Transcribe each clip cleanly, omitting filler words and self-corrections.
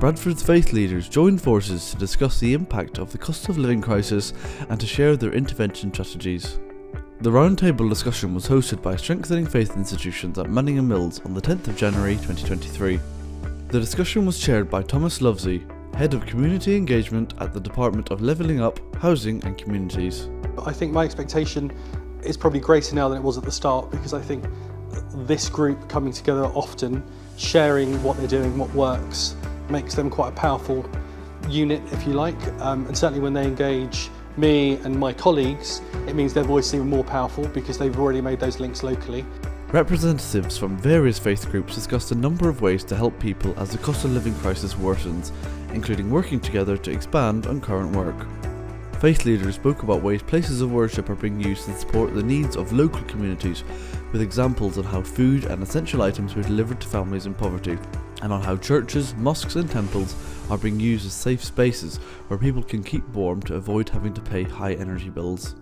Bradford Faith Leaders joined forces to discuss the impact of the cost of living crisis and to share their intervention strategies. The roundtable discussion was hosted by Strengthening Faith Institutions at Manningham Mills on the 10th of January 2023. The discussion was chaired by Thomas Lovesey, Head of Community Engagement at the Department of Levelling Up, Housing and Communities. I think my expectation is probably greater now than it was at the start, because I think this group coming together often, sharing what they're doing, what works, makes them quite a powerful unit, if you like, and certainly when they engage me and my colleagues, it means their voice is even more powerful because they've already made those links locally. Representatives from various faith groups discussed a number of ways to help people as the cost of living crisis worsens, including working together to expand on current work. Faith leaders spoke about ways places of worship are being used to support the needs of local communities, with examples on how food and essential items were delivered to families in poverty, and on how churches, mosques and temples are being used as safe spaces where people can keep warm to avoid having to pay high energy bills.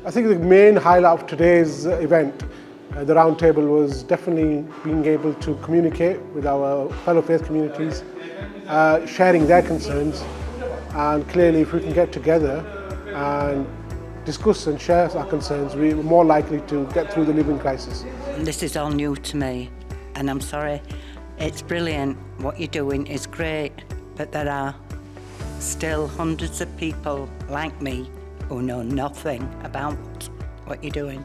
I think the main highlight of today's event, the roundtable, was definitely being able to communicate with our fellow faith communities, sharing their concerns, and clearly if we can get together and discuss and share our concerns, we're more likely to get through the living crisis. This is all new to me, and I'm sorry. It's brilliant, what you're doing is great, but there are still hundreds of people like me who know nothing about what you're doing.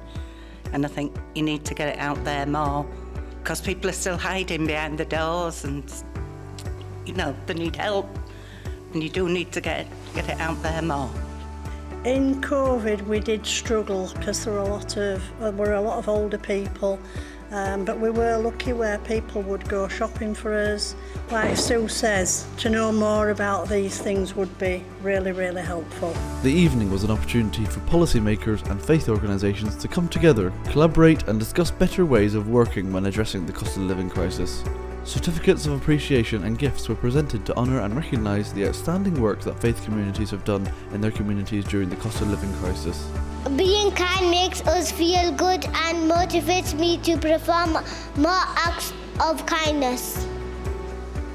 And I think you need to get it out there more, because people are still hiding behind the doors and, they need help. And you do need to get it out there more. In COVID, we did struggle because there were a lot of older people, but we were lucky where people would go shopping for us. Like Sue says, to know more about these things would be really, really helpful. The evening was an opportunity for policymakers and faith organisations to come together, collaborate and discuss better ways of working when addressing the cost of living crisis. Certificates of appreciation and gifts were presented to honour and recognise the outstanding work that faith communities have done in their communities during the cost of living crisis. Being kind makes us feel good and motivates me to perform more acts of kindness.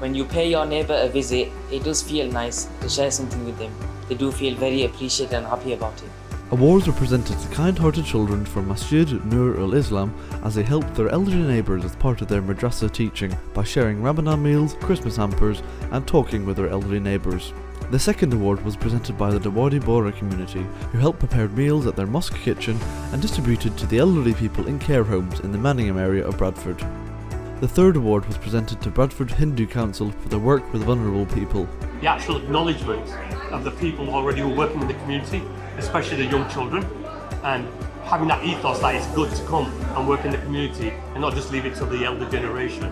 When you pay your neighbour a visit, it does feel nice to share something with them. They do feel very appreciated and happy about it. Awards were presented to kind-hearted children from Masjid Nur al-Islam as they helped their elderly neighbours as part of their madrasa teaching by sharing Ramadan meals, Christmas hampers and talking with their elderly neighbours. The second award was presented by the Dawadi Bora community, who helped prepare meals at their mosque kitchen and distributed to the elderly people in care homes in the Manningham area of Bradford. The third award was presented to Bradford Hindu Council for their work with vulnerable people. The actual acknowledgement of the people already who are working in the community, especially the young children, and having that ethos that it's good to come and work in the community and not just leave it to the elder generation.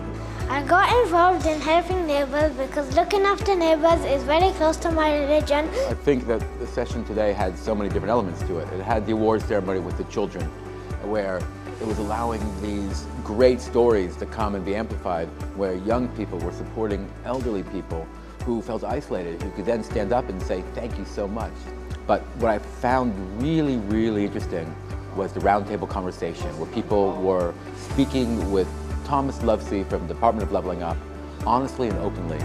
I got involved in helping neighbours because looking after neighbours is very close to my religion. I think that the session today had so many different elements to it. It had the awards ceremony with the children, where it was allowing these great stories to come and be amplified, where young people were supporting elderly people who felt isolated, who could then stand up and say, thank you so much. But what I found really, really interesting was the roundtable conversation, where people were speaking with Thomas Lovesey from the Department of Levelling Up, honestly and openly.